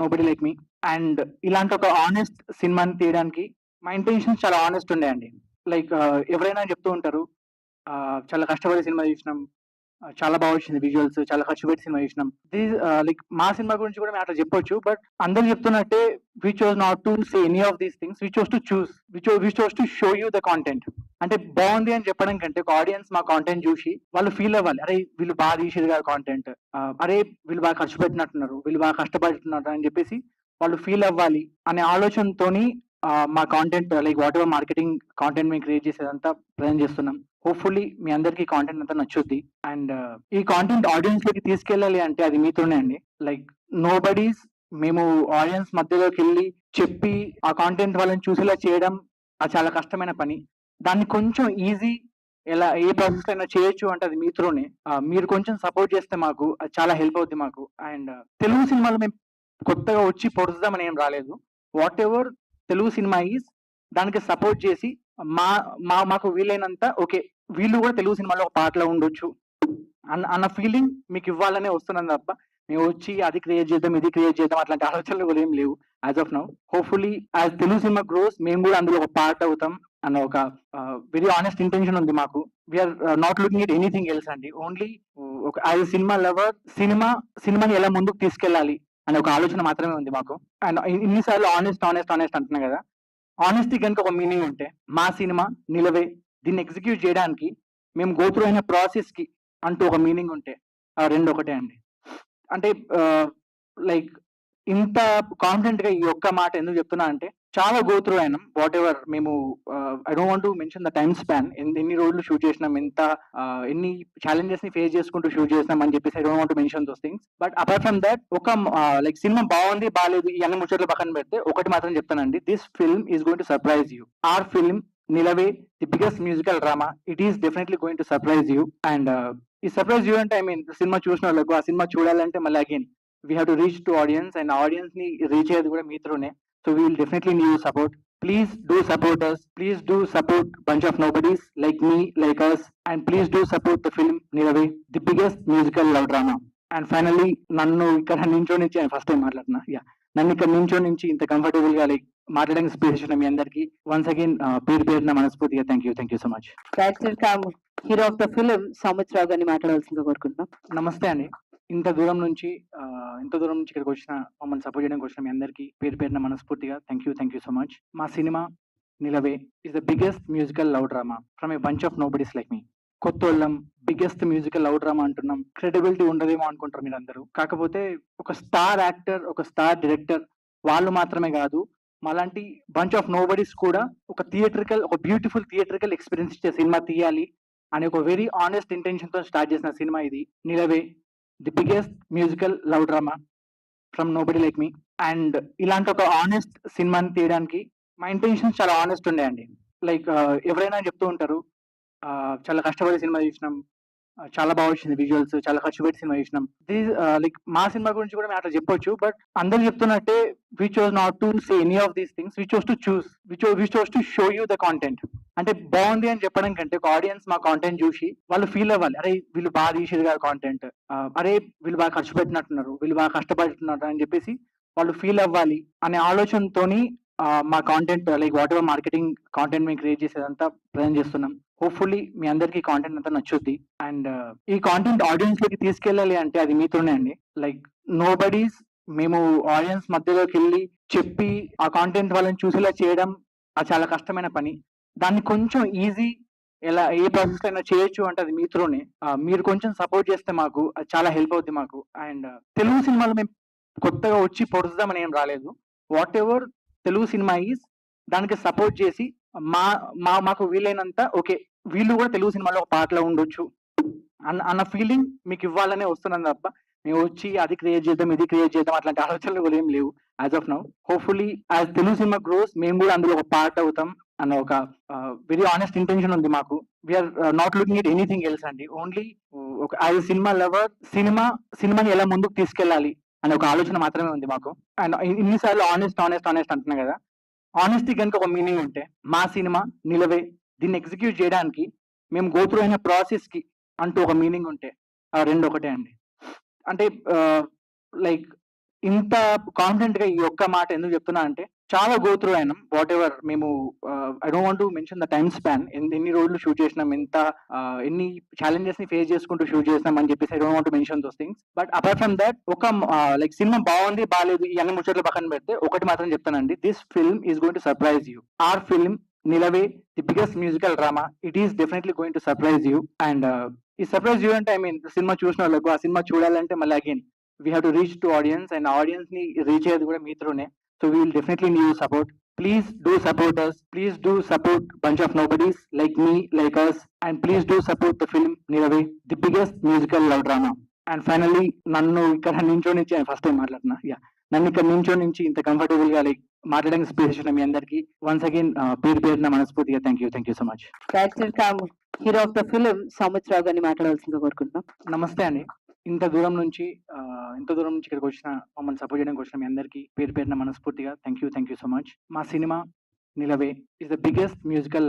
Nobody like me. And ఇలాంటి ఒక honest సినిమాని తీయడానికి మా ఇంటెన్షన్స్ చాలా ఆనెస్ట్ ఉండే అండి. లైక్ ఎవరైనా చెప్తూ ఉంటారు, చాలా కష్టపడి సినిమా తీసినాం, చాలా బాగా వచ్చింది విజువల్స్, చాలా ఖర్చు పెట్టి సినిమా తీసినాం. లైక్ మా సినిమా గురించి కూడా మేము అట్లా చెప్పొచ్చు. బట్ అందరు చెప్తున్నట్టే we chose not to say any of these things. We chose to show you the content. అంటే బాగుంది అని చెప్పడం కంటే ఒక ఆడియన్స్ మా కాంటెంట్ చూసి వాళ్ళు ఫీల్ అవ్వాలి, అరే వీళ్ళు బాగా తీసేది కాదు కాంటెంట్, అరే వీళ్ళు బాగా ఖర్చు పెట్టినట్టున్నారు, వీళ్ళు బాగా కష్టపడుతున్నారు అని చెప్పేసి వాళ్ళు ఫీల్ అవ్వాలి అనే ఆలోచనతోని మా content like what ever marketing content మేము క్రియేట్ చేసేదంతా ప్రజెంట్ చేస్తున్నాం. హోప్ఫుల్లీ మీ అందరికి కాంటెంట్ అంతా నచ్చుద్ది. అండ్ ఈ కాంటెంట్ ఆడియన్స్ లోకి తీసుకెళ్ళాలి అంటే అది మీతోనే అండి. లైక్ నో బడీస్, మేము ఆడియన్స్ మధ్యలోకి వెళ్ళి చెప్పి ఆ కాంటెంట్ వాళ్ళని చూసేలా చేయడం అది చాలా కష్టమైన పని. దాన్ని కొంచెం ఈజీ, ఎలా ఏ ప్రాసెస్ అయినా చేయొచ్చు అంటే అది మీతోనే. మీరు కొంచెం సపోర్ట్ చేస్తే మాకు అది చాలా హెల్ప్ అవుద్ది మాకు. అండ్ తెలుగు సినిమాలో మేము కొత్తగా వచ్చి పొడుస్తామని ఏం రాలేదు. What ever Telugu cinema is, దానికి సపోర్ట్ చేసి మాకు వీలైనంత ఓకే వీళ్ళు కూడా తెలుగు సినిమాలో ఒక పాటలో ఉండొచ్చు అన్న ఫీలింగ్ మీకు ఇవ్వాలనే వస్తున్నాం తప్ప మేము వచ్చి అది క్రియేట్ చేద్దాం ఇది క్రియేట్ చేద్దాం అట్లాంటి ఆలోచనలు కూడా ఏం లేవు as of now. Hopefully as Telugu cinema gross మేము కూడా అందులో ఒక పార్ట్ అవుతాం అన్న ఒక వెరీ ఆనెస్ట్ ఇంటెన్షన్ ఉంది మాకు. We are not looking at anything else అండి. ఓన్లీ ఒక యాజ్ సినిమా లవర్ సినిమాని ఎలా ముందుకు తీసుకెళ్ళాలి అనే ఒక ఆలోచన మాత్రమే ఉంది మాకు. అండ్ ఇన్నిసార్లు ఆనెస్ట్ ఆనెస్ట్ ఆనెస్ట్ అంటున్నా కదా, ఆనెస్టీ కనుక ఒక మీనింగ్ ఉంటే మా సినిమా నిలవే, దీన్ని ఎగ్జిక్యూట్ చేయడానికి మేము గోత్రు అయిన ప్రాసెస్ కి అంటూ ఒక మీనింగ్ ఉంటే ఆ రెండు ఒకటే అండి. అంటే లైక్ ఇంత కాన్ఫిడెంట్ గా ఈ ఒక్క మాట ఎందుకు చెప్తున్నా అంటే చాలా గోత్రు అయినాం. వాట్ ఎవర్ మేము I don't want to mention the time span, ఎన్ని రోజులు షూట్ చేసినాం, ఎంత ఎన్ని ఛాలెంజెస్ ని ఫేస్ చేసుకుంటూ షూట్ చేసినాం అని చెప్పేసి I don't want to mention those things. But apart from that ఒక లైక్ సినిమా బాగుంది బాగాలేదు ఈ అన్ని ముచ్చట్లు పక్కన పెడితే ఒకటి మాత్రం చెప్తానండి, this film is going to surprise you. Our film Nilave, the biggest musical drama, it is definitely going to surprise you. And ఈ సర్ప్రైజ్ యూ అంటే ఐ మీన్ సినిమా చూసిన వాళ్ళకు ఆ సినిమా చూడాలంటే మళ్ళీ again we have to reach to audience, and audience ని రీచ్ అయ్యేది కూడా మీతోనే. So we will definitely need your support. Please do support us. Please do support Bunch of Nobodies like me, like us, and please do support the film Nilavai, the biggest musical love drama. And finally, నన్ను ఇక్కడ నించో నుంచి first time మాట్లాడుతున్నా, నన్ను ఇక్కడ నించో నుంచి ఇంత comfortable గా like మాట్లాడడానికి స్పేస్ ఇచ్చిన మీ అందరికి వన్స్ అగైన్ పేరున మనస్ఫూర్తిగా thank you so much. Hero of the film Soumitrao గారిని మాట్లాడాల్సిందిగా కోరుకుంటున్నాం. నమస్తే అండి. ఇంత దూరం నుంచి ఇక్కడికి వచ్చిన మమ్మల్ని సపోర్ట్ చేయడానికి వచ్చిన మీ అందరికీ పేరున మనస్ఫూర్తిగా థ్యాంక్ యూ సో మచ్. మా సినిమా Nilave is the biggest musical love drama from a bunch of nobodies like me. కొత్తోళ్ళం, బిగ్గెస్ట్ మ్యూజికల్ లవ్ డ్రామా అంటున్నాం, క్రెడిబిలిటీ ఉండదేమో అనుకుంటారు మీరు అందరూ. కాకపోతే ఒక స్టార్ యాక్టర్, ఒక స్టార్ డైరెక్టర్ వాళ్ళు మాత్రమే కాదు, మాలాంటి బంచ్ ఆఫ్ నోబడీస్ కూడా ఒక బ్యూటిఫుల్ థియేట్రికల్ ఎక్స్పీరియన్స్ ఇచ్చే సినిమా తీయాలి అనే ఒక వెరీ ఆనెస్ట్ ఇంటెన్షన్ తో స్టార్ట్ చేసిన సినిమా ఇది Nilave, the biggest musical love drama from nobody like me. And ఇలాంటి ఒక ఆనెస్ట్ సినిమాని తీయడానికి మా ఇంటెన్షన్స్ చాలా ఆనెస్ట్ ఉండే అండి. లైక్ ఎవరైనా చెప్తూ ఉంటారు, చాలా కష్టపడి సినిమా తీసినాం, చాలా బాగా వచ్చింది విజువల్స్, చాలా ఖర్చు పెట్టి సినిమా తీసినాం. లైక్ మా సినిమా గురించి కూడా మేము అట్లా చెప్పొచ్చు. బట్ అందరు చెప్తున్నట్టే we chose not to say any of these things. We chose to show you the content. అంటే బాగుంది అని చెప్పడం కంటే ఒక ఆడియన్స్ మా కాంటెంట్ చూసి వాళ్ళు ఫీల్ అవ్వాలి, అరే వీళ్ళు బాగా తీసేది కాదు కాంటెంట్, అరే వీళ్ళు బాగా ఖర్చు పెట్టినట్టున్నారు, వీళ్ళు బాగా కష్టపడుతున్నారు అని చెప్పేసి వాళ్ళు ఫీల్ అవ్వాలి అనే ఆలోచనతోని మా content like what ever marketing content మేము క్రియేట్ చేసేదంతా ప్రజెంట్ చేస్తున్నాం. హోప్ఫుల్లీ మీ అందరికి కాంటెంట్ అంతా నచ్చుద్ది. అండ్ ఈ కాంటెంట్ ఆడియన్స్ లోకి తీసుకెళ్ళాలి అంటే అది మీతోనే అండి. లైక్ నో బడీస్, మేము ఆడియన్స్ మధ్యలోకి వెళ్ళి చెప్పి ఆ కాంటెంట్ వాళ్ళని చూసేలా చేయడం అది చాలా కష్టమైన పని. దాన్ని కొంచెం ఈజీ, ఎలా ఏ ప్రాసెస్ అయినా చేయొచ్చు అంటే అది మీతోనే. మీరు కొంచెం సపోర్ట్ చేస్తే మాకు అది చాలా హెల్ప్ అవుద్ది మాకు. అండ్ తెలుగు సినిమాలో మేము కొత్తగా వచ్చి పొడుస్తామని ఏం రాలేదు. What ever Telugu cinema is, దానికి సపోర్ట్ చేసి మాకు వీలైనంత ఓకే వీళ్ళు కూడా తెలుగు సినిమాలో ఒక పాటలో ఉండొచ్చు అన్న ఫీలింగ్ మీకు ఇవ్వాలనే వస్తున్నాం తప్ప మేము వచ్చి అది క్రియేట్ చేద్దాం ఇది క్రియేట్ చేద్దాం అట్లాంటి ఆలోచనలు కూడా ఏం లేవు as of now. Hopefully as Telugu cinema gross మేము కూడా అందులో ఒక పార్ట్ అవుతాం అన్న ఒక వెరీ ఆనెస్ట్ ఇంటెన్షన్ ఉంది మాకు. We are not looking at anything else అండి. ఓన్లీ ఒక యాజ్ సినిమా లవర్ సినిమాని ఎలా ముందుకు తీసుకెళ్ళాలి అనే ఒక ఆలోచన మాత్రమే ఉంది మాకు. అండ్ ఇన్నిసార్లు ఆనెస్ట్ అంటున్నా కదా, ఆనెస్టీ కనుక ఒక మీనింగ్ ఉంటే మా సినిమా నిలవే, దీన్ని ఎగ్జిక్యూట్ చేయడానికి మేము గోత్రు అయిన ప్రాసెస్ కి అంటూ ఒక మీనింగ్ ఉంటే ఆ రెండు ఒకటే అండి. అంటే లైక్ ఇంత కాన్ఫిడెంట్‌గా ఈ ఒక్క మాట ఎందుకు చెప్తున్నా అంటే, చాలా గో త్రూ అయినాం. వాటెవర్ మేము I don't want to mention the time span. ఎన్ని రోజులు షూట్ చేసినాం, ఎన్ని ఛాలెంజెస్‌ని ఫేస్ చేసుకుంటూ షూట్ చేసినాం అని చెప్పేసి I don't want to mention those things. But apart from that like సినిమా బాగుంది, బాలేదు ఇయన్నీ ముచ్చట్లు పక్కన పెడితే ఒకటి మాత్రం చెప్తానండి. This film is going to surprise you. Our film 'Nilave' the biggest musical drama. It is definitely going to surprise you. And ఈ సర్ప్రైజ్ యూ అంటే ఐ మీన్ సినిమా చూసినోళ్ళకు ఆ సినిమా చూడాలంటే మళ్ళీ again we have to reach to audience and audience ni reach అయ్యేది కూడా మీ త్రూనే. So we will definitely need your support. Please do support us. Please do support bunch of nobodies like me, like us, and please do support the film Nirave, the biggest musical love drama. And finally, నన్ను ఇక్కడ నించోనించి first time మాట్లాడుతున్నా. నన్ను ఇక్కడ నించోనించి ఇంత comfortable గా like మాట్లాడడానికి space ఇచ్చిన మీ అందరికి వన్స్ అగైన్ పేరున మనస్ఫూర్తిగా thank you so much. Director cum hero of the film Soumitrao గారిని మాట్లాడాల్సిందిగా కోరుకుంటున్నాం. నమస్తే అండి. ఇంత దూరం నుంచి ఇక్కడికి వచ్చిన మమ్మల్ని సపోర్ట్ చేయడానికి వచ్చిన మీ అందరికీ పేరున మనస్ఫూర్తిగా థ్యాంక్ యూ సో మచ్. మా సినిమా 'Nilave' is the biggest musical love